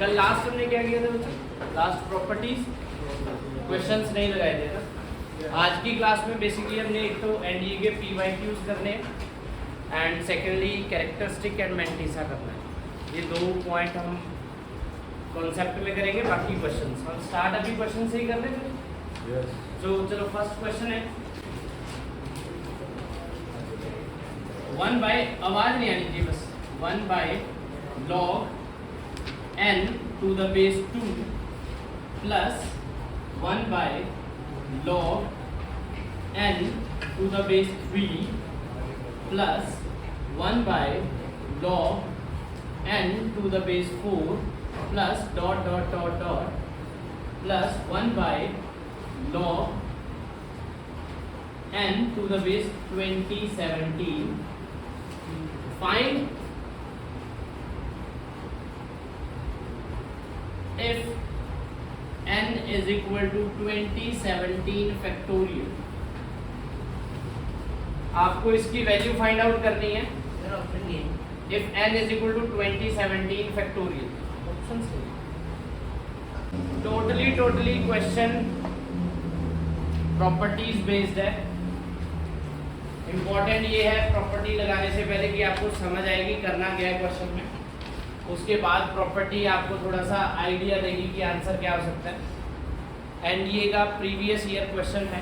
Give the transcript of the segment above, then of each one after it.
कल लास्ट हमने क्या किया था बच्चों? लास्ट प्रॉपर्टीज क्वेश्चंस नहीं लगाए थे ना। आज की क्लास में बेसिकली हमने एक तो एनडीए के पीवाईक्यूज करने हैं and secondly characteristic and mantissa करना है। ये दो पॉइंट हम कॉन्सेप्ट में करेंगे, बाकी क्वेश्चंस हम स्टार्ट अभी क्वेश्चन से ही कर रहे थे। तो चलो फर्स्ट क्वेश्चन है 1 बाय, आवाज नहीं आनी चाहिए बस, 1 bye log n to the base 2 plus 1 by log n to the base 3 plus 1 by log n to the base 4 plus dot dot dot dot plus 1 by log n to the base 2017. Find if n is equal to 2017 factorial. आपको इसकी value find out करनी है। if n is equal to 2017 factorial. Option से totally question properties based है। Important ये है property लगाने से पहले कि आपको समझ आएगी करना क्या है क्वेश्चन में, उसके बाद प्रॉपर्टी आपको थोड़ा सा आइडिया देगी कि आंसर क्या हो सकता है। एनडीए का प्रीवियस ईयर क्वेश्चन है,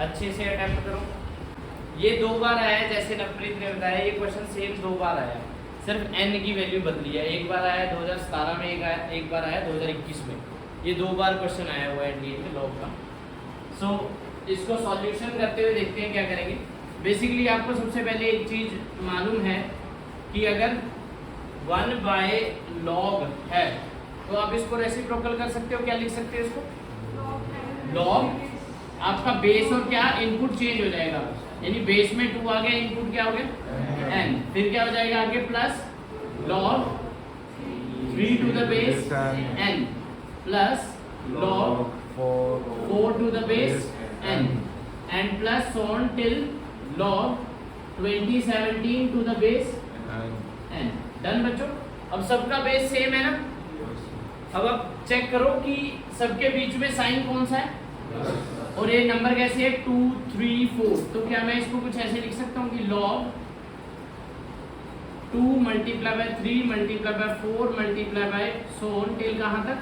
अच्छे से अटेम्प्ट करो। ये 2 बार आया है, जैसे नवप्रीत ने बताया ये क्वेश्चन सेम 2 बार आया, सिर्फ एन की वैल्यू बदली है। एक बार आया 2017 में, एक बार आया 2021 में। ये 2 बार क्वेश्चन आया हुआ है एनडीए के लॉग का। सो इसको सॉल्यूशन करते हुए देखते हैं क्या करेंगे। बेसिकली आपको सबसे पहले एक चीज़ मालूम है कि अगर 1 बाय लॉग है तो आप इसको रेसिप्रोकल कर सकते हो। क्या लिख सकते हो इसको? लॉग आपका बेस और क्या इनपुट चेंज हो जाएगा, यानी बेस में 2 आ गया, इनपुट क्या हो गया n, फिर क्या हो जाएगा आगे plus log 3 to the base n plus log 4 to the base n and plus so on till log 2017 to the base n। Done बच्चों? अब सबका बेस सेम है ना। अब आप चेक करो कि सबके बीच में साइन कौन सा है और ये नंबर कैसे है 2 3 4। तो क्या मैं इसको कुछ ऐसे लिख सकता हूँ कि log 2 multiply by 3 multiply by 4 multiply by so on till कहाँ तक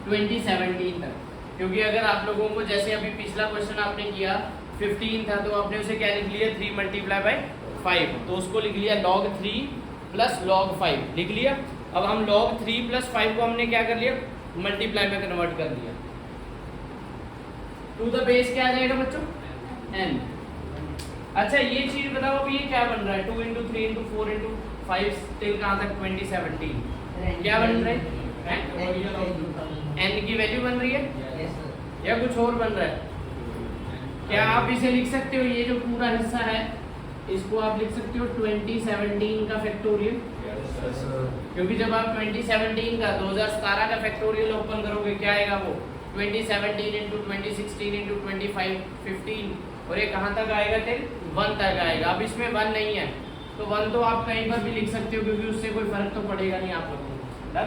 2017 तक। क्योंकि अगर आप लोगों को जैसे अभी पिछला क्वेश्चन आपने किया 15 था तो आपने उसे क्या लिख लिया 3 मल्टीप्लाई बाय 5, तो उसको लिख लिया log 3 प्लस log 5 लिख लिया। अब हम log 3 प्लस 5 को हमने क्या कर लिया मल्टीप्लाई में कन्वर्ट कर दिया। टू द बेस क्या आ जाएगा बच्चों n। अच्छा ये चीज बताओ अब ये क्या बन रहा है 2 इंटू 3 इंटू 4 इंटू 5 टिल कहाँ तक 2017 क्या बन रहा है n की वैल्यू बन रही है या कुछ और बन रहा है? क्या आप इसे लिख सकते हो, ये जो पूरा हिस्सा है इसको आप लिख सकते हो 2017 का फैक्टोरियल? क्योंकि जब आप 2017 का 2017 का फैक्टोरियल ओपन करोगे क्या आएगा वो 2017 इंटू 2016 इंटू 25 15 और ये कहाँ तक आएगा टिल 1 तक आएगा। अब इसमें 1 नहीं है तो 1 तो आप कहीं पर भी लिख सकते हो क्योंकि उससे कोई फर्क तो पड़ेगा नहीं आप लोगों को।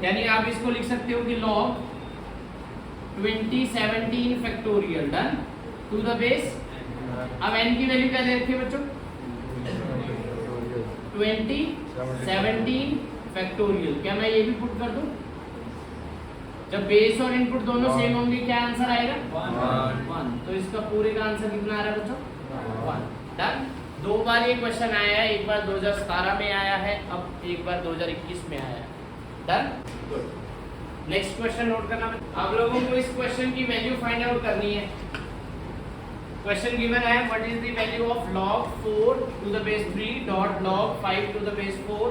यानी आप इसको लिख सकते हो कि log 2017 factorial done to the base. अब n की वैल्यू क्या दे रखी है बच्चों 2017 फैक्टोरियल। क्या मैं ये भी पुट कर दूं? जब बेस और इनपुट दोनों सेम होंगे क्या आंसर आएगा 1। तो इसका पूरे का आंसर कितना आ रहा है बच्चों 1। डन। 2 बार ये क्वेश्चन आया है, एक बार 2017 में आया है, अब एक बार 2021 में आया है। Done good. Next question note करना। आप लोगों को इस क्वेश्चन की वैल्यू फाइंड आउट करनी है। क्वेश्चन गिवन है what is the value of log 4 to the base 3 dot log 5 to the base 4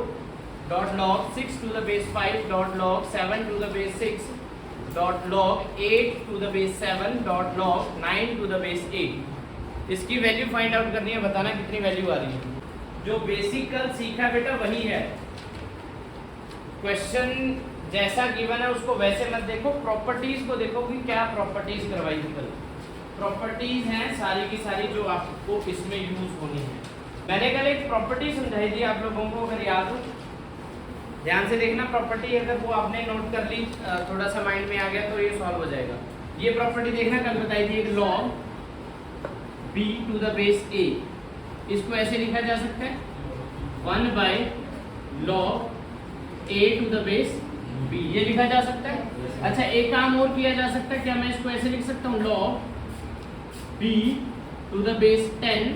dot log 6 to the base 5 dot log 7 to the base 6 dot log 8 to the base 7 dot log 9 to the base 8। इसकी value find out करनी है, बताना कितनी value आ रही है। जो basic कल सीखा बेटा वही है, क्वेश्चन जैसा गिवन है उसको वैसे मत देखो, प्रॉपर्टीज को देखो कि क्या प्रॉपर्टीज करवाई थी कल। प्रॉपर्टीज हैं सारी की सारी जो आपको इसमें यूज होनी है। मैंने कल एक प्रॉपर्टी समझाई थी आप लोगों को, अगर याद हो ध्यान से देखना, प्रॉपर्टी अगर वो आपने नोट कर ली, थोड़ा सा माइंड में आ गया तो ये सॉल्व हो जाएगा। ये प्रॉपर्टी देखना, कल बताई थी, log b to the base a, इसको ऐसे लिखा जा सकता है 1 log a to the base b, ये लिखा जा सकता है। अच्छा, एक काम और किया जा सकता है, क्या मैं इसको ऐसे लिख सकता हूँ log b to the base 10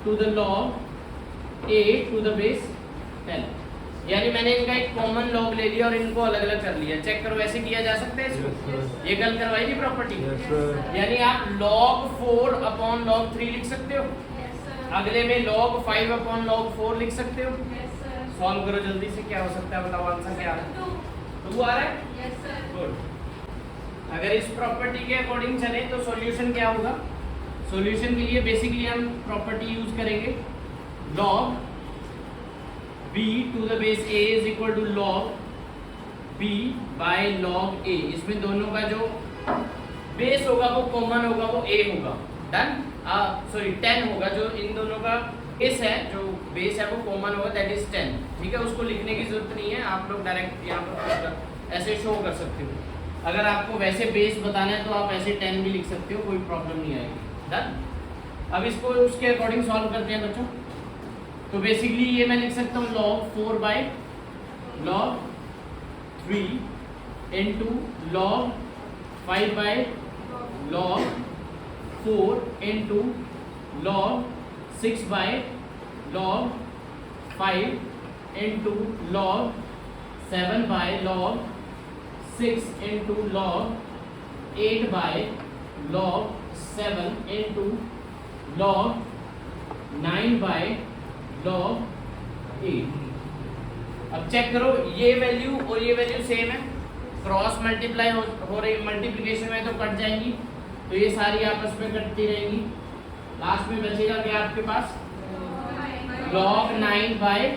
to the log a to the base 10, यानी मैंने इनका एक कॉमन लॉग ले लिया और इनको अलग अलग कर लिया। चेक करो, ऐसे किया जा सकता है इसको? ये कल करवाई थी प्रॉपर्टी। यानी आप log 4 अपॉन log 3 लिख सकते हो, अगले में log 5 अपॉन log 4 लिख सकते हो। सॉल्व करो जल्दी से, क्या हो सकता है बताओ, आंसर क्या आ रहा है? 2 आ रहा है? गुड। अगर इस प्रॉपर्टी के अकॉर्डिंग चले तो सॉल्यूशन क्या होगा? सॉल्यूशन के लिए बेसिकली हम प्रॉपर्टी यूज करेंगे log b to the base a is equal to log b by log a। इसमें दोनों का जो बेस होगा वो कॉमन होगा, वो a होगा। डन? सॉरी 10 होगा, जो इन दोनों का बेस है, जो बेस है वो कॉमन होगा, दैट इज 10। ठीक है, उसको लिखने की जरूरत नहीं है, आप लोग डायरेक्ट यहाँ पर ऐसे शो कर सकते हो। अगर आपको वैसे बेस बताना है तो आप ऐसे 10 भी लिख सकते हो, कोई प्रॉब्लम नहीं आएगी। डन? अब इसको उसके अकॉर्डिंग सॉल्व करते हैं बच्चों। तो बेसिकली ये मैं लिख सकता हूँ log 4 by log 3 into log 5 by log 4 into log 6 by log 5 into log 7 by log 6 into log 8 by log 7 into log 9 by log 8। अब चेक करो, ये वैल्यू और ये वैल्यू सेम है, क्रॉस मल्टीप्लाई हो रही, मल्टीप्लिकेशन में तो कट जाएंगी, तो ये सारी आपस में कटती रहेंगी। लास्ट में बचेगा क्या आपके पास? log 9 bye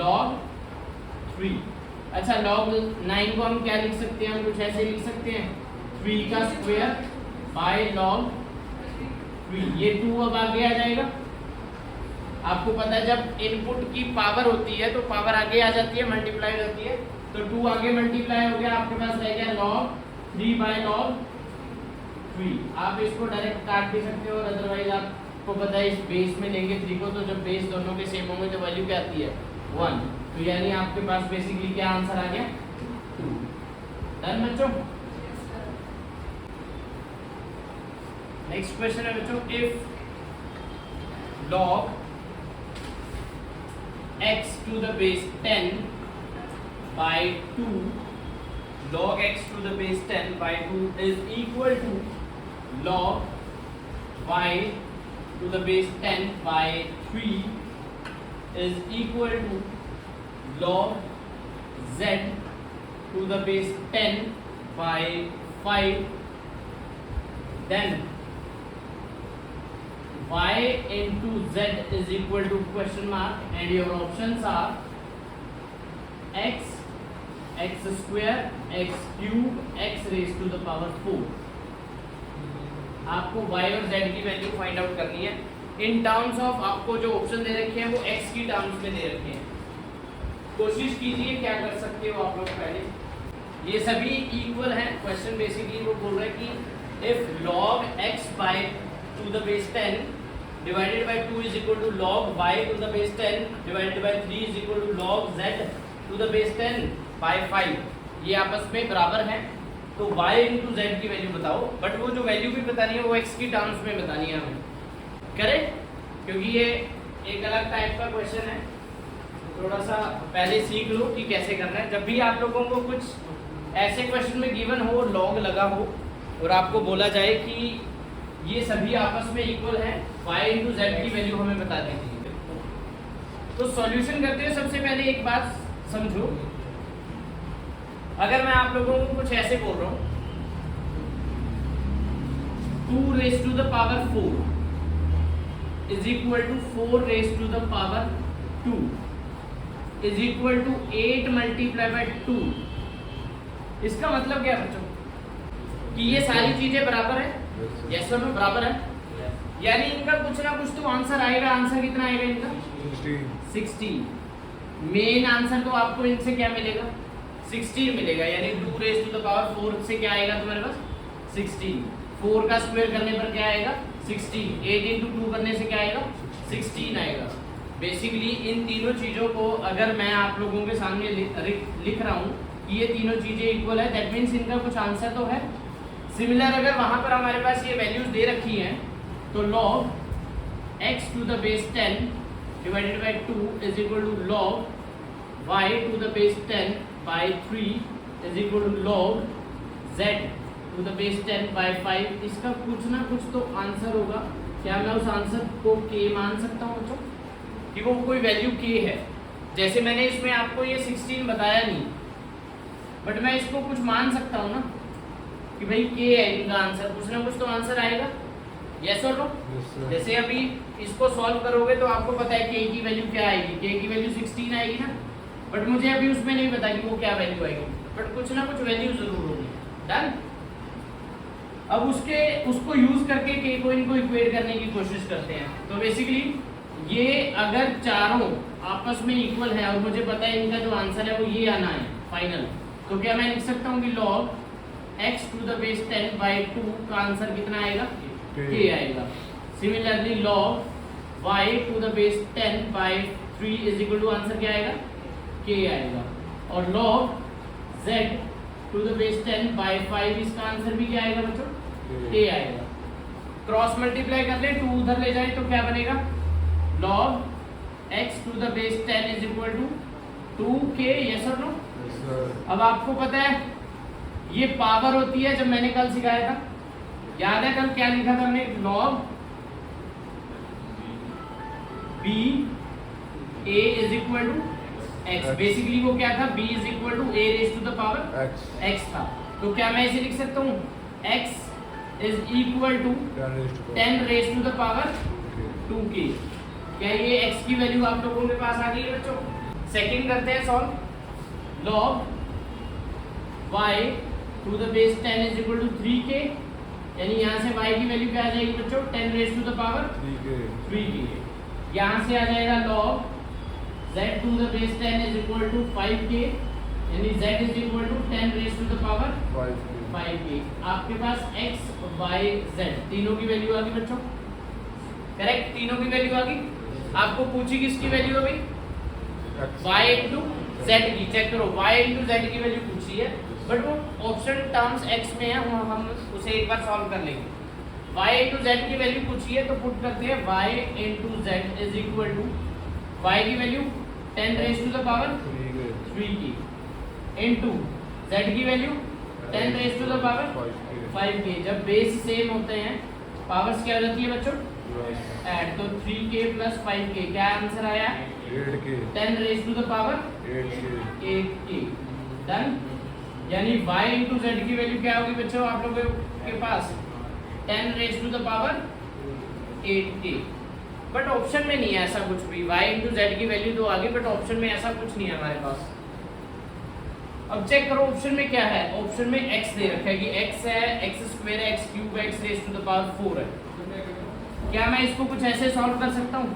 log 3। अच्छा, log 9 को हम क्या लिख सकते हैं? हम कुछ ऐसे लिख सकते हैं 3 का स्क्वायर बाय log 3। ये 2 अब आगे आ जाएगा। आपको पता है जब इनपुट की पावर होती है तो पावर आगे आ जाती है, मल्टीप्लाई होती है, तो 2 आगे मल्टीप्लाई हो गया, आपके पास रह गया log 3 बाय log 3। आप इसको डायरेक्ट काट भी सकते हो, और अदरवाइज आपको पता है इस बेस में लेंगे 3 को, तो जब बेस दोनों के सेम होंगे तो वैल्यू क्या आती है? 1। तो यानी आपके पास बेसिकली क्या आंसर आ गया? 2। डन बच्चों? नेक्स्ट क्वेश्चन है बच्चों, if log x to the base 10 by 2, log x to the base 10 by 2 is equal to log y to the base 10 by 3 is equal to log z to the base 10 by 5, then y into z is equal to question mark, and your options are x, x square, x cube, x raised to the power 4। आपको y और z की value find out करनी है in terms of, आपको जो option दे रखे हैं वो x की टर्म्स में दे रखे हैं। कोशिश कीजिए क्या कर सकते हो आप लोग। पहले ये सभी इक्वल हैं, क्वेश्चन बेसिकली वो बोल रहा है कि if log x by to the base 10 divided by 2 is equal to log y to the base 10 divided by 3 is equal to log z to the base 10 by 5, ये आपस में बराबर हैं, तो y into z की value बताओ। But वो जो वैल्यू भी बतानी है वो x की टर्म्स में बतानी है हमें, करेक्ट? क्योंकि ये एक अलग टाइप का क्वेश्चन है, थोड़ा सा पहले सीख लो कि कैसे करना है। जब भी आप लोगों को कुछ ऐसे क्वेश्चन में गिवन हो, लॉग लगा हो और आपको बोला जाए कि ये सभी आपस में इक्वल है, y into z की वैल्यू हमें बता दीजिए। तो सॉल्यूशन करते हुए सबसे पहले एक बात समझो, अगर मैं आप लोगों को कुछ ऐसे बोल रहा हूँ 2 raised to the power 4 is equal to 4 raised to the power 2 is equal to 8 multiplied by 2, इसका मतलब क्या बच्चों? कि ये सारी चीजें बराबर है, यस और नो बराबर है, यानी इनका कुछ ना कुछ तो आंसर आएगा। आंसर कितना आएगा इनका? 16। मेन आंसर तो आपको इनसे क्या मिलेगा 16 मिलेगा, यानी 2 रेज़ टू द पावर 4 से क्या आएगा तुम्हारे पास 16। 4 का स्क्वायर करने पर क्या आएगा 16। 8 इंटू 2 करने से क्या आएगा 16 आएगा। बेसिकली इन तीनों चीज़ों को अगर मैं आप लोगों के सामने लिख रहा हूँ कि ये तीनों चीज़ें इक्वल है, दैट मीन्स इनका कुछ आंसर तो है। सिमिलर अगर वहाँ पर हमारे पास ये वैल्यूज दे रखी हैं तो log x to the base 10 divided by 2 is equal to log y to the base 10 by 3 is equal to log z to the base 10 by 5। इसका कुछ ना कुछ तो आंसर होगा। क्या मैं उस आंसर को k मान सकता हूँ बच्चों कि वो कोई वैल्यू k है? जैसे मैंने इसमें आपको ये 16 बताया नहीं, बट मैं इसको कुछ मान सकता हूँ ना कि भाई k है इनका आंसर, कुछ ना कुछ तो आंसर आएगा। यस और नो? जैसे अभी इसको सॉल्व करोगे तो आपको पता है k की वैल्यू क्या आएगी, k की वैल्यू 16 आएगी ना, बट मुझे अभी उसमें नहीं पता कि वो क्या वैल्यू आएगी, बट कुछ ना कुछ वैल्यू जरूर होगी। डन। अब उसको यूज करके k को इनको इक्वेट करने की कोशिश करते हैं। तो बेसिकली ये अगर चारों आपस में इक्वल है और मुझे पता है इनका जो आंसर है वो ये आना है फाइनल, तो क्या मैं लिख सकता हूँ कि log x to the base 10 by 2 का आंसर कितना आएगा k आएगा। Similarly log y to the base 10 by 3 is equal to answer क्या आएगा k आएगा। और log z to the base 10 by 5 इसका आंसर भी क्या आएगा बच्चों k आएगा। क्रॉस मल्टीप्लाई कर ले, 2 उधर ले जाए तो क्या बनेगा log x to the base 10 is equal to 2k। Yes और नो? अब आपको पता है ये पावर होती है, जब मैंने कल सिखाया था याद है कल क्या लिखा था हमने log b a is equal to x। Basically वो क्या था b is equal to a raised to the power x था। तो क्या मैं इसे लिख सकता हूँ x is equal to 10 raised to the power 2k। क्या ये x की वैल्यू आप लोगों के पास आ गई है बच्चों? सेकंड करते हैं solve. log y to the base 10 is equal to 3k, यानी यहाँ से y की वैल्यू क्या आ जाएगी बच्चों 10 raised to the power 3k। यहाँ से आ जाएगा log z to the base 10 is equal to 5k, यानी z is equal to 10 raised to the power 5k। आपके पास x y z तीनों की वैल्यू आ गई बच्चों, करेक्ट? तीनों की वैल्यू आ गई। आपको पूछी किसकी वैल्यू अभी y into z की, चेक करो y into z की वैल्यू पूछी है, बट वो ऑप्शन टर्म्स x में है, हम उसे एक बार सॉल्व कर लेंगे। y into z की वैल्यू पूछी है तो पुट करते हैं y into z is equal to y की value 10 raised to the power 3k into z की value 10 raised to the power 5k। जब बेस सेम होते हैं पावर्स क्या हो जाती है बच्चों ऐड, तो 3k plus 5k क्या आंसर आया 10 raised to the power 8k। Done. यानी y into z की वैल्यू क्या होगी बच्चों आप लोगों के पास 10 raised to the power 8k। But option में नहीं है ऐसा कुछ भी, y into z की वैल्यू तो आ गई बट ऑप्शन में ऐसा कुछ नहीं है हमारे पास। अब चेक करो ऑप्शन में क्या है। ऑप्शन में x दे रखा है कि x है, x स्क्वायर है, x क्यूब है, x raised to the power 4 है। क्या मैं इसको कुछ ऐसे सॉल्व कर सकता हूँ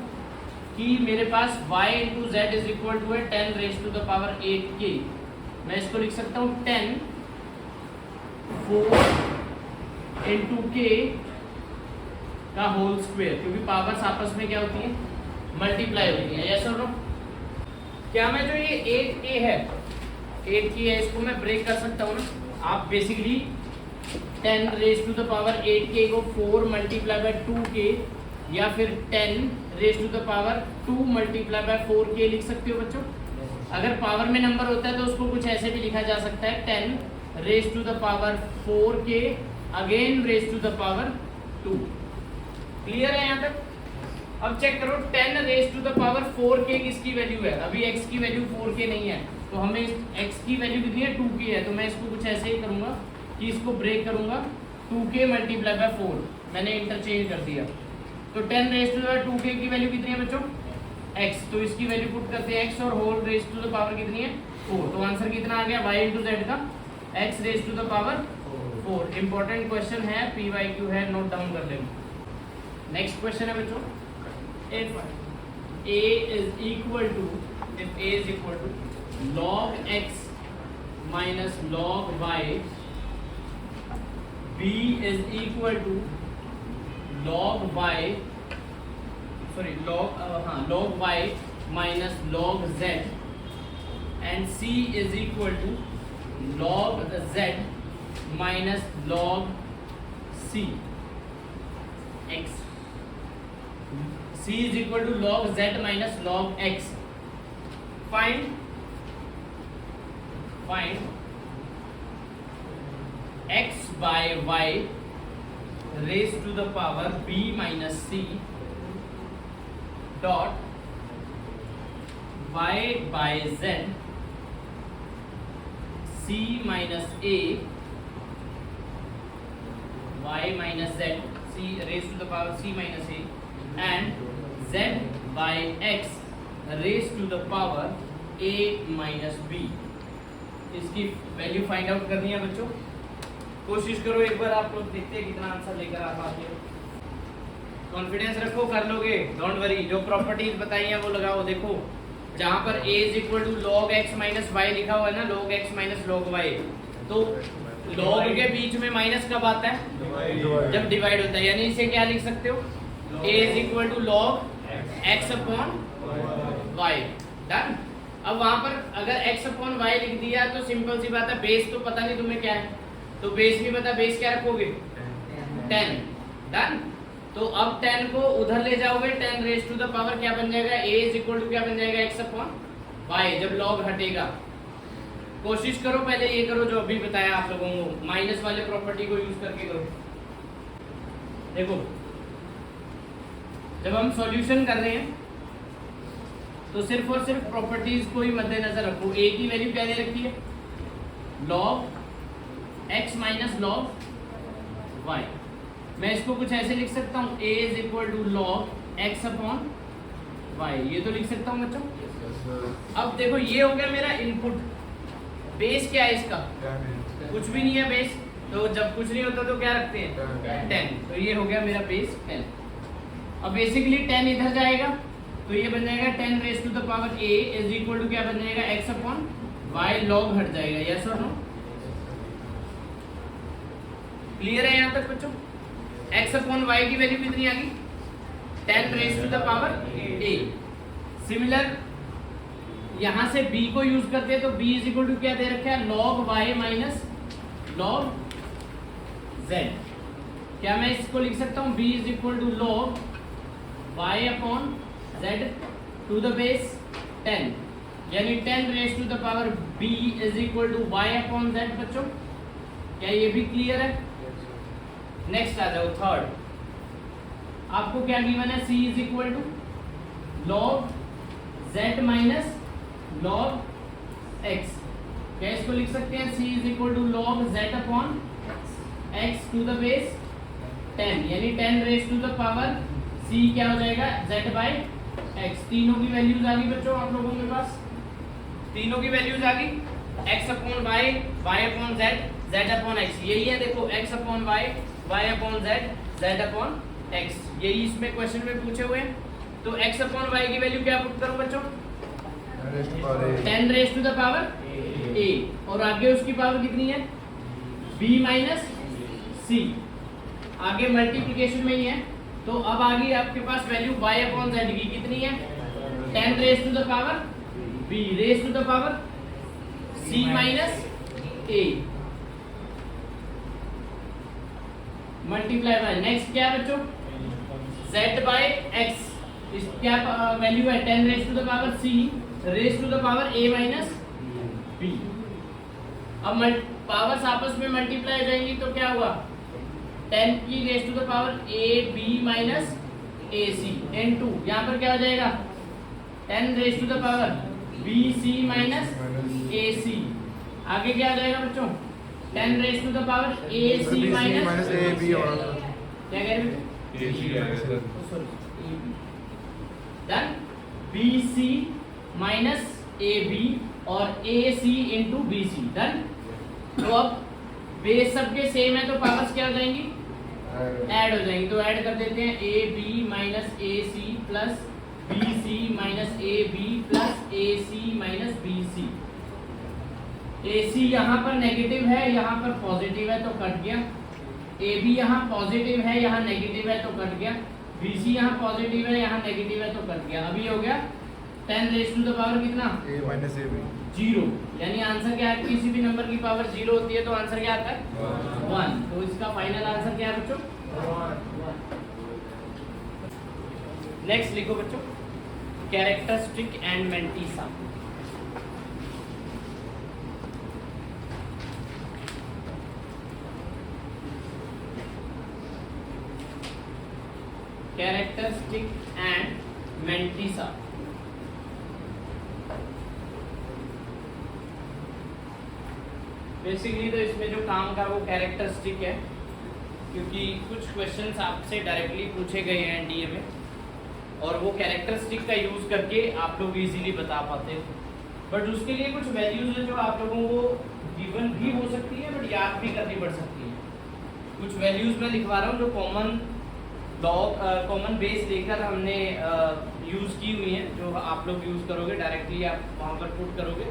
कि मेरे पास y into z is equal to 10 raised to the power 8k। मैं इसको लिख सकता हूँ 10 4 into k का होल स्क्वायर, क्योंकि पावर्स आपस में क्या होती है मल्टीप्लाई होती है। यस और नो? क्या मैं जो ये 8k है 8k है इसको मैं ब्रेक कर सकता हूँ ना। आप basically 10 raised to the power 8k को 4 multiply by 2k या फिर 10 raised to the power 2 multiply by 4k लिख सकते हो बच्चों। अगर पावर में नंबर होता है तो उसको कुछ ऐसे भी लिखा जा सकता है 10 raised to the power 4k again raised to the power 2। Clear है यहाँ तक? अब चेक करो 10 raised to the power 4k किसकी वैल्यू है? अभी x की वैल्यू 4k नहीं है तो हमें x की वैल्यू कितनी है 2k है, तो मैं इसको कुछ ऐसे ही करूँगा कि इसको ब्रेक करूँगा 2k मल्टीप्लाई बाय 4, मैंने इंटरचेंज कर दिया। तो 10 raised to the 2k की वैल्यू कितनी है बच्चों x, तो इसकी वैल्यू पुट करते हैं x और whole raised to the power कितनी है 4। तो आंसर कितना आ गया y into z का x raised to the power 4। Important question है, PYQ है, नोट डाउन कर लेंगे। नेक्स्ट क्वेश्चन है बच्चों, if a is equal to if a is equal to log x minus log y, b is equal to log y, sorry log y minus log z, and c is equal to log z minus log c x. c is equal to log z minus log x. Find x by y raised to the power b minus c dot y by z c minus a y minus z c raised to the power c minus a and z by x raised to the power a minus b. इसकी value find out करनी है बच्चों. कोशिश करो एक बार, आप लोग देखते हैं कितना आंसर लेकर आ पाते हो. कॉन्फिडेंस रखो, कर लोगे, डोंट वरी. जो प्रॉपर्टीज बताई हैं वो लगाओ. देखो जहाँ पर a is equal to log x minus y लिखा हुआ है ना, log x minus log y, तो लॉग के बीच में माइनस कब आता है? जब डिवाइड होता है. यानी इसे क्या लिख सकते हो? a is equal to log x upon y. Done. अब वहां पर अगर x अपॉन वाई लिख दिया तो सिंपल सी बात है, बेस तो पता नहीं तुम्हें क्या है, तो बेस नहीं पता, बेस क्या रखोगे? 10. डन. तो अब 10 को उधर ले जाओगे, 10 रेज टू द पावर क्या बन जाएगा? a इज इक्वल टू क्या बन जाएगा? x अपॉन वाई, जब लॉग हटेगा. कोशिश करो पहले ये करो जो अभी बताया आप लोगों को, माइनस वाले प्रॉपर्टी को यूज करके करो. देखो जब हम सॉल्यूशन कर रहे हैं तो सिर्फ और सिर्फ प्रॉपर्टीज को ही मद्देनजर रखो. a की वैल्यू क्या दे रखी है? log x minus log y. मैं इसको कुछ ऐसे लिख सकता हूँ, a is equal to log x upon y. ये तो लिख सकता हूँ बच्चों. अब देखो ये हो गया मेरा इनपुट. बेस क्या है इसका? कुछ भी नहीं है बेस, तो जब कुछ नहीं होता तो क्या रखते हैं? 10. तो ये हो गया मेरा बेस 10. अब बेसिकली 10 इधर जाएगा तो ये बन जाएगा 10 raise to the power a is equal to क्या बन जाएगा? x upon y. लॉग हट जाएगा. यस और नो? क्लियर है यहाँ तक बच्चों? x अपॉन y की वैल्यू कितनी आ गई? 10 raise to the power a. Similar यहाँ से b को यूज करते हैं तो b इज इक्वल टू क्या दे रखा है? log y minus log z. क्या मैं इसको लिख सकता हूँ? b is equal to log y upon z to the base 10. यानी 10 raise to the power b is equal to y upon z. बच्चों क्या ये भी क्लियर है? नेक्स्ट आ जाओ थर्ड. आपको क्या गिवन है? c is equal to log z minus log x. क्या इसको लिख सकते हैं? c is equal to log z upon x to the base 10. यानी 10 raise to the power c क्या हो जाएगा? z by x. तीनों की वैल्यूज आ गई बच्चों आप लोगों के पास. तीनों की वैल्यूज आ गई. x upon y, y upon z, z upon x. यही है देखो, x upon y, y upon z, z upon x. यही इसमें क्वेश्चन में पूछे हुए हैं. तो x अपॉन y की वैल्यू क्या पुट करो बच्चों? 10 raise to the power a. और आगे उसकी पावर कितनी है? b minus c. आगे मल्टीप्लिकेशन में ही है. तो अब आ गई आपके पास वैल्यू y अपॉन z की. कितनी है? 10 raise to the power b raise to the power c minus a multiply by. Next क्या है बच्चों? z by x. इस क्या वैल्यू है? 10 raise to the power c raise to the power a minus b. अब powers आपस में multiply हो जाएंगी तो क्या हुआ? 10 की raise to the power a b minus a c n2. यहाँ पर क्या हो जाएगा? 10 raise to the power b c minus a c. आगे क्या हो जाएगा बच्चों? 10 raise to the power a c minus a b. क्या कह रहे हैं? Done. b c minus a b और a c into b c. Done. तो अब बेस सबके सेम है तो पावर्स क्या हो जाएंगी? ऐड हो जाएंगी. तो ऐड कर देते हैं a b minus a c plus B C minus A B plus A C minus B C. A C यहाँ पर नेगेटिव है, यहाँ पर पॉजिटिव है तो कट गया। ए बी यहाँ पॉजिटिव है, यहाँ नेगेटिव है तो कट गया। बी सी यहाँ पॉजिटिव है, यहाँ नेगेटिव है तो कट गया। अभी हो गया 10 रेज़ टू द पावर कितना, a माइनस ए बी, 0। यानी आंसर क्या है, किसी भी नंबर की पावर 0 होती है तो आंसर क्या आता है 1। तो इसका फाइनल आंसर क्या है बच्चों 1। नेक्स्ट लिखो बच्चों, characteristic and mantissa. Characteristic and mantissa. Basically तो इसमें जो काम का वो कैरेक्टरिस्टिक है, क्योंकि कुछ क्वेश्चंस आपसे डायरेक्टली पूछे गए हैं एनडीए में, और वो कैरेक्टरिस्टिक का यूज़ करके आप लोग इजीली बता पाते हैं। बट उसके लिए कुछ वैल्यूज है जो आप लोगों को गिवन भी हो सकती है बट याद भी करनी पड़ सकती है। कुछ वैल्यूज मैं लिखवा रहा हूँ जो कॉमन लॉग कॉमन बेस लेकर हमने यूज़ की हुई हैं, जो आप लोग यूज़ करोगे डायरेक्टली, आप वहाँ पर पुट करोगे।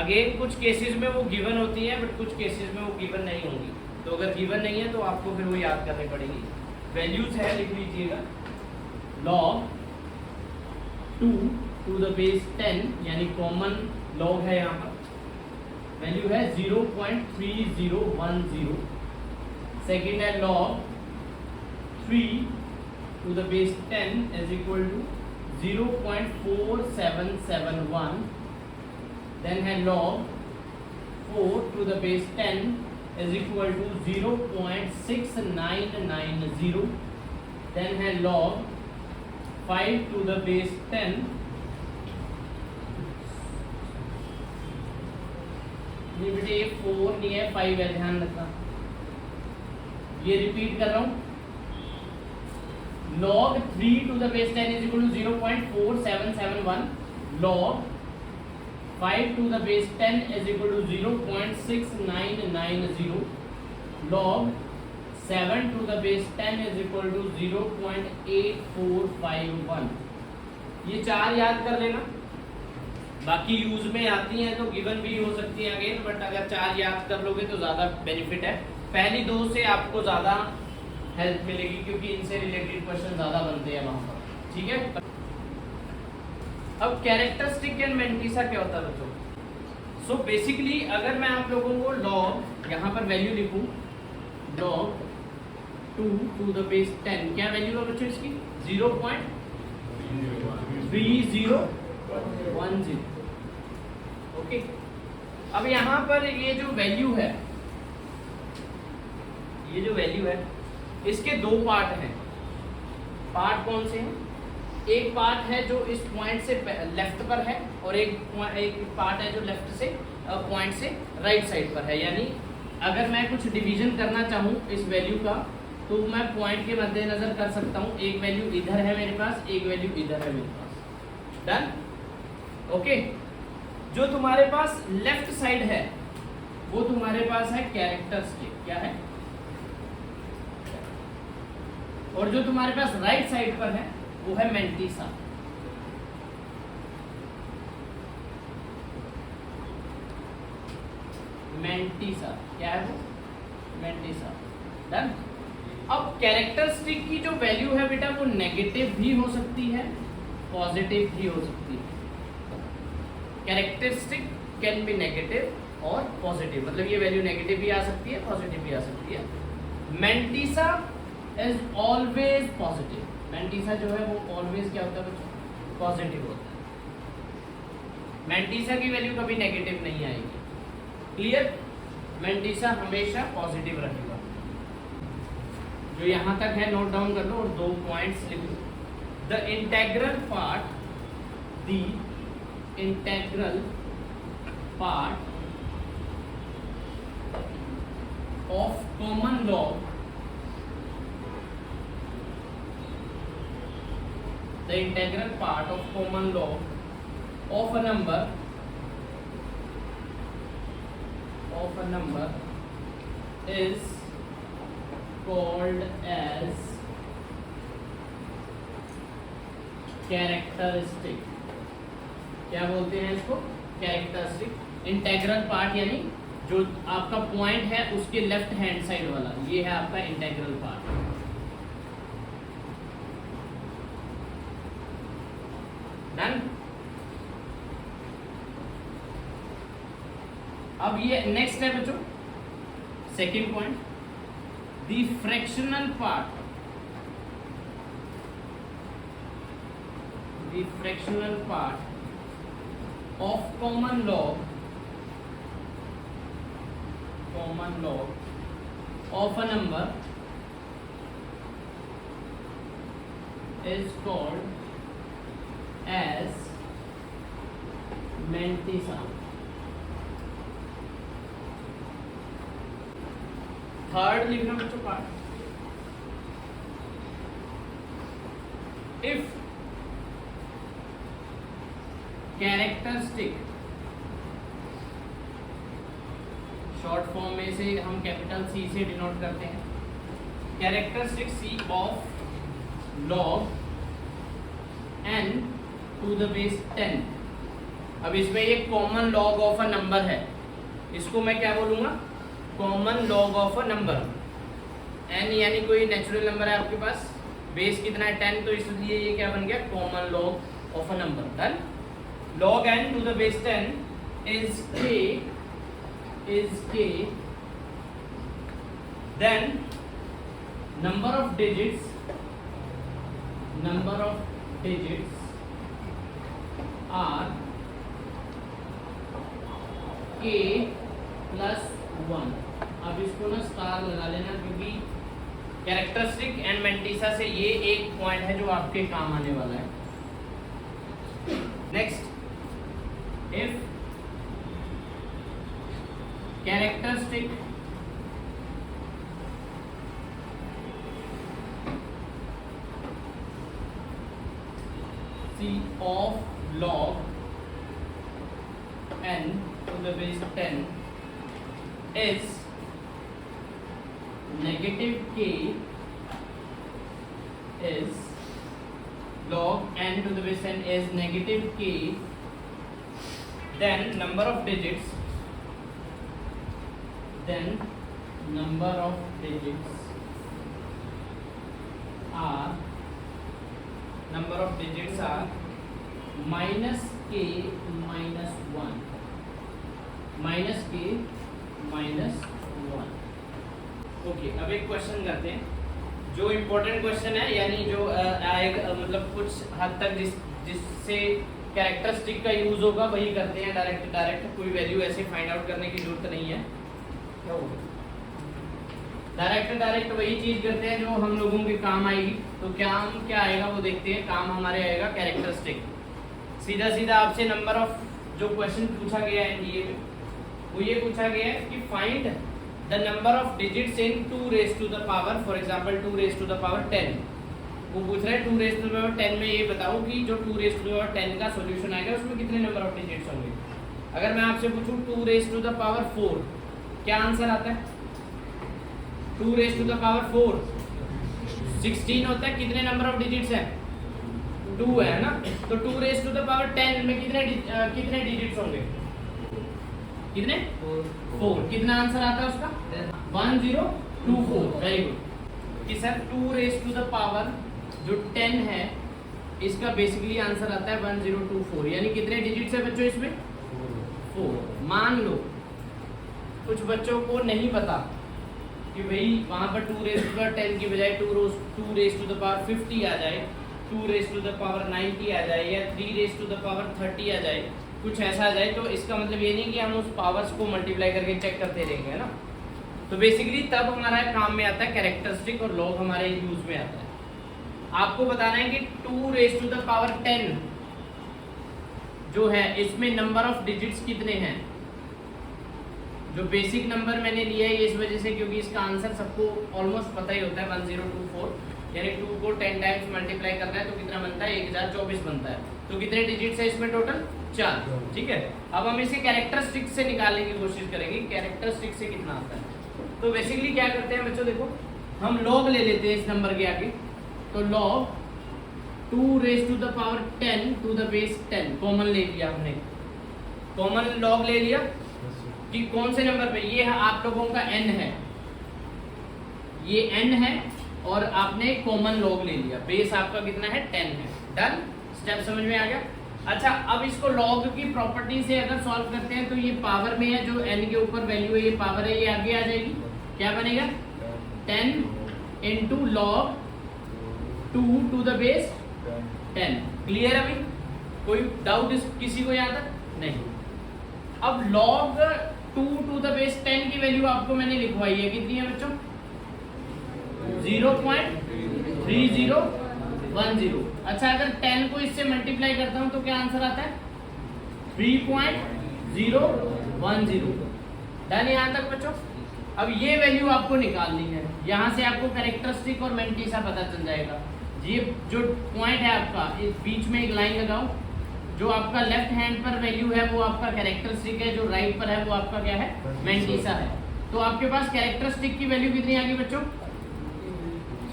अगेन कुछ केसेस में वो गिवन होती हैं बट कुछ केसेस में वो गिवन नहीं होंगी। तो अगर गिवन नहीं है तो आपको फिर वो याद करनी पड़ेगी। वैल्यूज है, लिख लीजिएगा, log 2 to the base 10, यानी कॉमन लॉग है यहाँ पर, वैल्यू है 0.3010। सेकेंड है log 3 to the base 10 is equal to 0.4771। then है log 4 to the base 10 is equal to 0.6990। then है log 5 to the base 10 ये बेटे 4 नहीं है 5 है, ध्यान रखना। ये रिपीट कर रहा हूँ, log 3 to the base 10 is equal to 0.4771, log 5 to the base 10 is equal to 0.6990, log 7 to the base 10 is equal to 0.8451। ये चार याद कर लेना, बाकी यूज में आती हैं तो गिवन भी हो सकती है अगेन, बट अगर चार याद कर लोगे तो ज़्यादा बेनिफिट है। पहली दो से आपको ज़्यादा हेल्प मिलेगी क्योंकि इनसे रिलेटेड क्वेश्चन ज़्यादा बनते हैं वहाँ पर, ठीक है। अब कैरेक्टरिस्टिक एंड मेंटिसा क्या होता है बच्चों? सो बेसिकली अगर मैं आप लोगों को लॉग, यहाँ पर वैल्यू लिखूँ, log 2 to the base 10, क्या वैल्यू है बच्चों इसकी? 0.3010। ओके, अब यहाँ पर ये जो वैल्यू है, ये जो वैल्यू है इसके दो पार्ट हैं। पार्ट कौन से हैं? एक पार्ट है जो इस पॉइंट से लेफ्ट पर है और एक पार्ट है जो लेफ्ट से पॉइंट से राइट साइड पर है। यानी अगर मैं कुछ डिवीजन करना चाहूँ इस वैल्यू का तो मैं पॉइंट के मद्देनजर कर सकता हूँ। एक वैल्यू इधर है मेरे पास, एक वैल्यू इधर है मेरे पास। डन? ओके, जो तुम्हारे पास लेफ्ट साइड है वो तुम्हारे पास है कैरेक्टरिस्टिक, क्या है? और जो तुम्हारे पास राइट साइड पर है वो है मेंटिसा। मेंटिसा क्या है वो? मेंटिसा। डन? अब कैरेक्टरिस्टिक की जो वैल्यू है बेटा वो नेगेटिव भी हो सकती है, पॉजिटिव भी हो सकती है। कैरेक्टरिस्टिक कैन बी नेगेटिव और पॉजिटिव, मतलब ये वैल्यू नेगेटिव भी आ सकती है, पॉजिटिव भी आ सकती है। Mantissa is always positive. Mantissa जो है वो ऑलवेज क्या होता है बच्चों? पॉजिटिव होता है। मेंटिसा की वैल्यू कभी नेगेटिव नहीं आएगी। क्लियर? मेंटिसा हमेशा पॉजिटिव रहेगा। जो यहाँ तक है नोट डाउन कर लो और दो पॉइंट्स लिख लो। The integral part, the integral part of common log, the integral part of common log of a number is called as characteristic, क्या बोलते हैं इसको, कैरेक्टरिस्टिक। इंटेग्रल पार्ट यानी जो आपका पॉइंट है उसके लेफ्ट हैंड साइड वाला, ये है आपका इंटेग्रल पार्ट। डन। अब ये नेक्स्ट है बच्चों, second point, the fractional part, the fractional part of common log of a number is called as mantissa. Third लिखना बच्चों part, if characteristic, short form में से हम कैपिटल सी से डिनोट करते हैं, characteristic C of log n to the base 10। अब इसमें ये common log of a number है, इसको मैं क्या बोलूँगा, common log of a number. n यानी कोई नेचुरल नंबर है आपके पास, बेस कितना है 10, तो इसलिए ये क्या बन गया, common log of a number. Done. log n to the base 10 is k, then number of digits are k plus 1। अब इसको ना स्टार लगा लेना, क्योंकि कैरेक्टरिस्टिक एंड मेंटिसा से ये एक पॉइंट है जो आपके काम आने वाला है। Next, if characteristic C of log n to the base 10 is negative k, is log n to the base 10 is negative k, then number of digits are minus k minus 1, okay. अब एक question करते हैं, जो important question है, यानी जो आएगा, मतलब कुछ हद तक जिससे कैरेक्टरिस्टिक का यूज होगा वही करते हैं, डायरेक्ट कोई वैल्यू ऐसे फाइंड आउट करने की जरूरत नहीं है। डायरेक्ट वही चीज करते हैं जो हम लोगों के काम आएगी। तो क्या आएगा वो देखते हैं। काम हमारे आएगा कैरेक्टरिस्टिक। सीधा आपसे नंबर ऑफ जो क्वेश्चन पूछा गया है एनडीए में, वो ये पूछा गया है कि find the number of digits in 2 raised to the power, for example 2 raised to the power 10। वो पूछ रहे हैं 2 raised to the power 10 में ये बताओ कि जो 2 raised to the power 10 का सॉल्यूशन आएगा उसमें कितने नंबर ऑफ डिजिट्स होंगे। अगर मैं आपसे पूछूं 2 raised to the power 4, क्या आंसर आता है? 2 raised to the power 4 16 होता है। कितने नंबर ऑफ डिजिट्स हैं? 2 है ना। तो 2 raised to the power 10 में कितने डिजिट्स होंगे? कितने? 4। कितना आंसर आता है उसका? 1024। Very good. कि sir 2 raised to the power जो 10 है इसका बेसिकली आंसर आता है 1024। यानी कितने डिजिट्स है बच्चों इसमें? 4। मान लो कुछ बच्चों को नहीं पता कि भाई वहाँ पर 2 raised to the power 10 की बजाय 2 raised to the power 50 आ जाए, 2 raised to the power 90 आ जाए, या 3 raised to the power 30 आ जाए, कुछ ऐसा आ जाए। तो इसका मतलब ये नहीं कि हम उस पावर्स को मल्टीप्लाई करके चेक करते रहेंगे, है ना। तो बेसिकली तब हमारा काम में आता है कैरेक्टरिस्टिक, और लॉग हमारे यूज में आता है। आपको बताना है कि 2 raised to the power 10 जो है इसमें नंबर ऑफ डिजिट्स कितने हैं। जो बेसिक नंबर मैंने लिया है इस वजह से क्योंकि इसका आंसर सबको ऑलमोस्ट पता ही होता है 1024। यानी 2 को 10 टाइम्स मल्टीप्लाई करना है तो कितना बनता है? 1024 बनता है। तो कितने डिजिट्स है इसमें टोटल? 4। ठीक है। अब हम इसे कैरेक्टरिस्टिक से निकालने की कोशिश करेंगे, कैरेक्टरिस्टिक से कितना आता है। तो बेसिकली क्या करते हैं बच्चों, देखो हम लॉग ले लेते हैं इस नंबर के आगे। तो log 2 raise to the power 10 to the base 10 common ले लिया हमने, कॉमन लॉग ले लिया कि कौन से नंबर पे, ये आप लोगों का n है, ये n है और आपने कॉमन लॉग ले लिया, बेस आपका कितना है 10 है। डन, स्टेप समझ में आ गया। अच्छा, अब इसको लॉग की प्रॉपर्टी से अगर सॉल्व करते हैं तो ये पावर में है, जो n के ऊपर वैल्यू है ये पावर है, ये आगे आ जाएगी, क्या बनेगा 10 into log 2 to the base 10। Clear अभी, कोई डाउट किसी को यहाँ तक नहीं। अब log 2 टू द बेस 10 की वैल्यू आपको मैंने लिखवाई है, कितनी है बच्चों 0.3010। अच्छा, अगर 10 को इससे मल्टीप्लाई करता हूँ तो क्या आंसर आता है 3.010। डन यहाँ तक बच्चों। अब ये वैल्यू आपको निकालनी है, यहाँ से आपको कैरेक्टरिस्टिक और मेंटिसा पता चल जाएगा। ये जो पॉइंट है आपका, इस बीच में एक लाइन लगाओ, जो आपका लेफ्ट हैंड पर वैल्यू है वो आपका कैरेक्टरिस्टिक है, जो राइट पर है वो आपका क्या है मेंटिसा है। तो आपके पास कैरेक्टरिस्टिक की वैल्यू कितनी आ गई बच्चों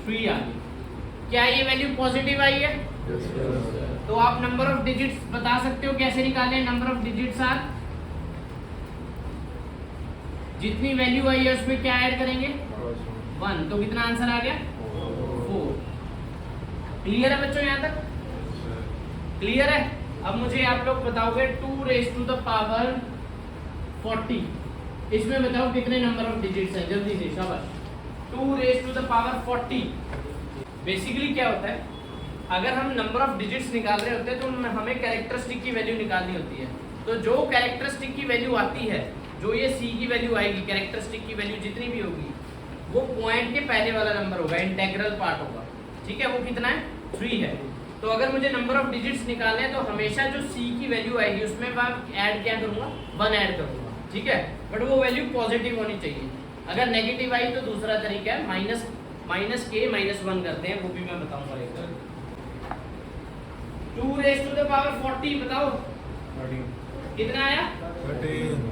3 आ गई। क्या ये वैल्यू पॉजिटिव आई है? तो आप नंबर ऑफ डिजिट्स बता सकते हो कैसे निकालें। नंबर ऑफ डिजिट्स आर, जितनी वैल्यू आई है उसमें क्या ऐड करेंगे 1, तो कितना आंसर आ गया 4। क्लियर है बच्चों यहाँ तक? क्लियर है। अब मुझे आप लोग बताओगे 2 रेज टू द पावर 40, इसमें बताओ कितने नंबर ऑफ डिजिट्स हैं, जल्दी से शाबाश। 2 raise to the power 40 basically क्या होता है, अगर हम नंबर ऑफ डिजिट्स निकाल रहे होते हैं तो हमें कैरेक्टरिस्टिक की वैल्यू निकालनी होती है। तो जो कैरेक्टरिस्टिक की वैल्यू आती है, जो ये c की वैल्यू आएगी, कैरेक्टरिस्टिक की वैल्यू जितनी भी होगी, वो पॉइंट के पहले वाला नंबर होगा, इंटेग्रल पार्ट होगा, ठीक है। वो कितना है 3 है। तो अगर मुझे नंबर ऑफ डिजिट्स निकालने हैं तो हमेशा जो c की वैल्यू आएगी उसमें मैं ऐड क्या करूँगा 1 ऐड करूँगा, ठीक है। बट वो वैल्यू पॉजिटिव होनी चाहिए। अगर नेगेटिव आई तो दूसरा तरीका है माइनस के -1 करते हैं, वो भी मैं बताऊंगा एक। 2 रेज टू द पावर 40 बताओ कितना आया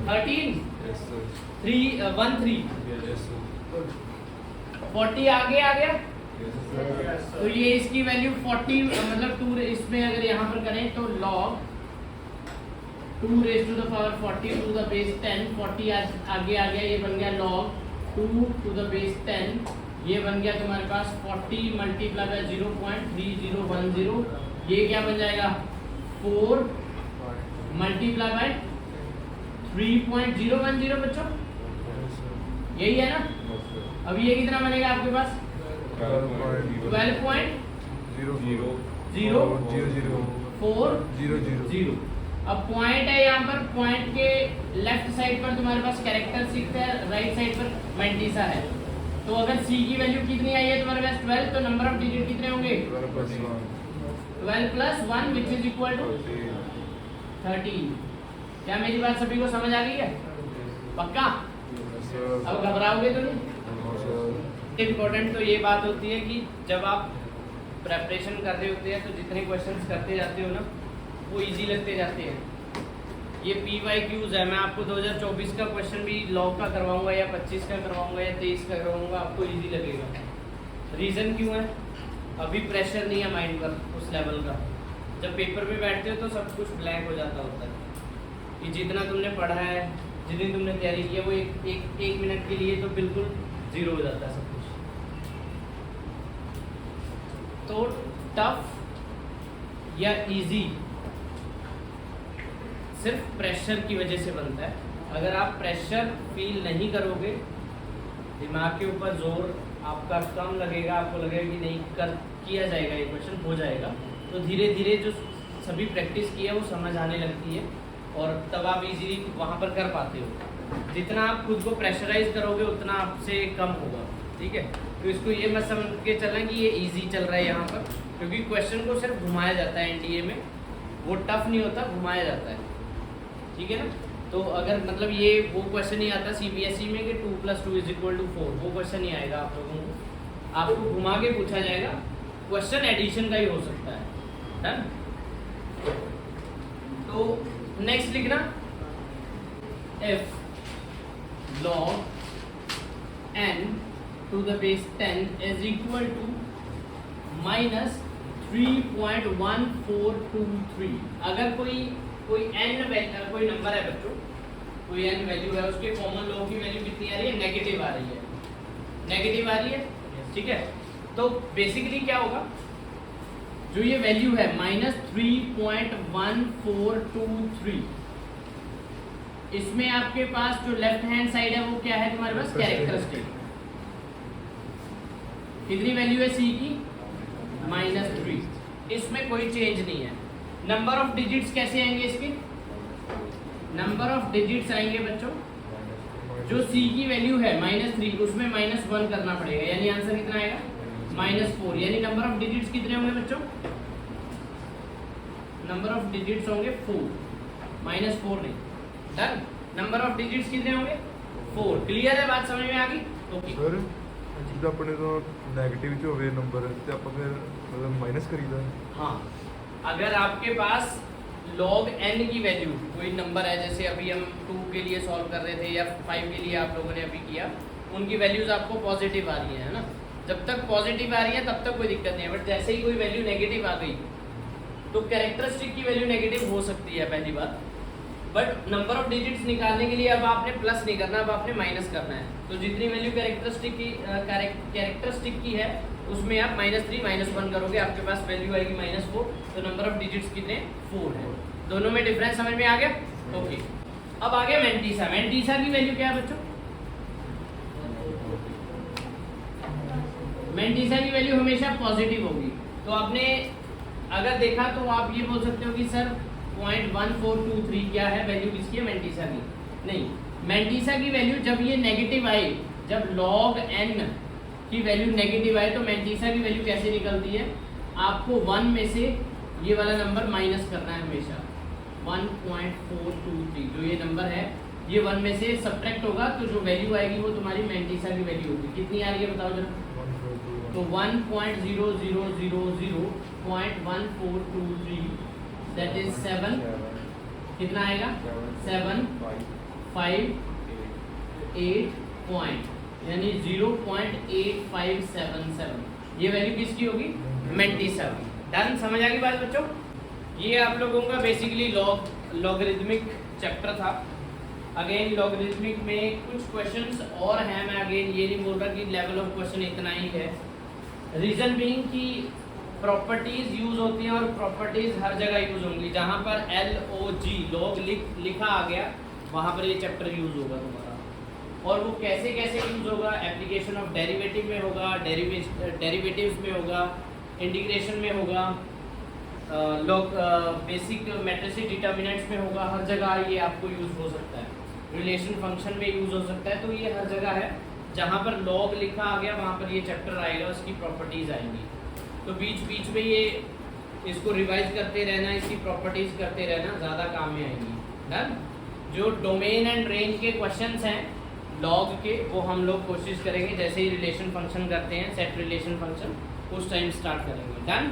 13 13 40 आगे आ गया। तो ये इसकी वैल्यू 40 मतलब 2, इसमें अगर यहाँ पर करें तो log 2 raise to the power 40 to the base 10, 40 आगे आ गया, ये बन गया log 2 टू द बेस 10, ये बन गया तुम्हारे पास 40 मल्टीप्लाई बाय 0.3010, ये क्या बन जाएगा 4 मल्टीप्लाई बाय 3.010 बच्चों, यही है ना। अब ये कितना बनेगा आपके पास 12.00400। अब पॉइंट है यहाँ पर, पॉइंट के लेफ्ट साइड पर तुम्हारे पास कैरेक्टरिस्टिक है, राइट साइड पर मेंटिसा है। तो अगर c की वैल्यू कितनी आई है तुम्हारे पास 12, तो नंबर ऑफ डिजिट कितने होंगे 12 plus 1 which is equal to 13। क्या मेरी बात सभी को समझ आ गई है? पक्का? अब घबराओगे तो नहीं। इम्पोर्टेंट तो ये बात होती है कि जब आप प्रेपरेशन कर रहे होते हैं तो जितने क्वेश्चंस करते जाते हो ना वो इजी लगते जाते हैं। ये PYQs है, मैं आपको 2024 का क्वेश्चन भी लॉग का करवाऊंगा या 25 का करवाऊंगा या 23 का करवाऊंगा, आपको इजी लगेगा। रीज़न क्यों है? अभी प्रेशर नहीं है माइंड पर उस लेवल का। जब पेपर पे बैठते हो तो सब कुछ ब्लैंक हो जाता होता है कि जितना तुमने पढ़ा है, जितनी तुमने तैयारी की है, वो एक मिनट के लिए तो बिल्कुल जीरो हो जाता है सब कुछ। तो टफ या इजी सिर्फ प्रेशर की वजह से बनता है। अगर आप प्रेशर फील नहीं करोगे, दिमाग के ऊपर जोर आपका कम लगेगा, आपको लगेगा कि नहीं किया जाएगा, ये क्वेश्चन हो जाएगा, तो धीरे धीरे जो सभी प्रैक्टिस की है वो समझ आने लगती है और तब आप इजीली वहाँ पर कर पाते हो। जितना आप खुद को प्रेशराइज करोगे उतना आपसे कम होगा, ठीक है। तो इसको ये मत समझ के चलना कि ये इजी चल रहा है यहाँ पर, क्योंकि क्वेश्चन को सिर्फ घुमाया जाता है एनडीए में, वो टफ नहीं होता, घुमाया जाता है, ठीक है ना। तो अगर मतलब ये वो क्वेश्चन नहीं आता CBSE में कि 2 + 2 = 4, वो क्वेश्चन नहीं आएगा आप लोगों को, आपको घुमा के पूछा जाएगा। क्वेश्चन एडिशन का ही हो सकता है। डन। तो नेक्स्ट लिखना if log n to the base 10 is equal to -3 3.1423। अगर कोई नंबर है बच्चों, कोई n वैल्यू है, उसके कॉमन लॉग की वैल्यू कितनी आ रही है? नेगेटिव आ रही है, नेगेटिव आ रही है, ठीक है। तो बेसिकली क्या होगा, जो ये वैल्यू है -3.1423, इसमें आपके पास जो लेफ्ट हैंड साइड है वो क्या है तुम्हारे पास? कैरेक्टरिस्टिक। कितनी वैल्यू है c की? -3। इसमें कोई चेंज नहीं है। नंबर ऑफ डिजिट्स कैसे आएंगे इसके? नंबर ऑफ डिजिट्स आएंगे बच्चों, जो c की वैल्यू है -3, उसमें -1 करना पड़ेगा, यानी आंसर कितना आएगा? -4। यानी नंबर ऑफ डिजिट्स कितने होंगे बच्चों? नंबर ऑफ डिजिट्स होंगे 4, -4 नहीं। डन। नंबर ऑफ डिजिट्स कितने होंगे? 4। क्लियर है बात? समझ में आ गई? ओके सर जब अपने तो नेगेटिव च होवे नंबर ते ਆਪਾਂ ਫਿਰ मतलब माइनस करीदा। हाँ, अगर आपके पास log n की वैल्यू, कोई नंबर है, जैसे अभी हम 2 के लिए सॉल्व कर रहे थे या 5 के लिए आप लोगों ने अभी किया, उनकी वैल्यूज आपको पॉजिटिव आ रही है ना। जब तक पॉजिटिव आ रही है तब तक कोई दिक्कत नहीं है, बट जैसे ही कोई वैल्यू नेगेटिव आ गई तो कैरेक्टरिस्टिक की वैल्यू नेगेटिव हो सकती है, पहली बात। बट नंबर ऑफ डिजिट्स निकालने के लिए अब आपने प्लस नहीं करना, अब आपने माइनस करना है। तो जितनी वैल्यू कैरेक्टरिस्टिक की है उसमें आप -3 -1 करोगे, आपके पास वैल्यू आएगी -4। तो नंबर ऑफ डिजिट्स कितने? 4 है। दोनों में डिफरेंस समझ में आ गया? ओके। अब आ गया मेंटिसा। मेंटिसा की वैल्यू क्या है बच्चों? मेंटिसा की वैल्यू हमेशा पॉजिटिव होगी। तो आपने अगर देखा तो आप ये बोल सकते हो कि सर 0.1423 क्या है वैल्यू किसकी है? मेंटिसा की। नहीं, मेंटिसा की वैल्यू जब ये नेगेटिव आए, जब log n की वैल्यू नेगेटिव आए, तो मेंटिसा की वैल्यू कैसे निकलती है? आपको 1 में से ये वाला नंबर माइनस करना है हमेशा। 1.423 जो ये नंबर है, ये 1 में से सब्ट्रैक्ट होगा, तो जो वैल्यू आएगी वो तुम्हारी मेंटिसा की वैल्यू होगी। कितनी आ रही है बताओ जरा? तो 1.0000.1423 दैट इज 7। कितना आएगा? 758 पॉइंट, यानी 0.8577। ये वैल्यू किसकी होगी? मेंटिसा की। डन। समझ आ गई बात बच्चों? ये आप लोगों का बेसिकली लॉगरिथमिक चैप्टर था। अगेन लॉगरिथमिक में कुछ क्वेश्चंस और हैं, मैं अगेन ये नहीं बोल रहा कि लेवल ऑफ क्वेश्चन इतना ही है। रीजन बीइंग की प्रॉपर्टीज यूज होती हैं और प्रॉपर्टीज हर जगह यूज होंगी। जहाँ पर LOG लॉग लिखा आ गया, वहाँ पर ये चैप्टर यूज होगा तुम्हारा। और वो कैसे कैसे यूज होगा? एप्लीकेशन ऑफ डेरिवेटिव में होगा, डेरिवेटिव्स में होगा, इंटीग्रेशन में होगा, बेसिक मैट्रिसेस डिटर्मिनेंट्स में होगा। हर जगह ये आपको यूज हो सकता है। रिलेशन फंक्शन में यूज हो सकता है। तो ये हर जगह है, जहाँ पर लॉग लिखा आ गया वहाँ पर ये चैप्टर आएगा, उसकी प्रॉपर्टीज आएंगी। तो बीच बीच में ये इसको रिवाइज करते रहना, इसकी प्रॉपर्टीज करते रहना, ज़्यादा काम में आएंगी। डन। जो डोमेन एंड रेंज के क्वेश्चंस हैं लॉग के, वो हम लोग कोशिश करेंगे जैसे ही रिलेशन फंक्शन करते हैं, सेट रिलेशन फंक्शन, उस टाइम स्टार्ट करेंगे। डन।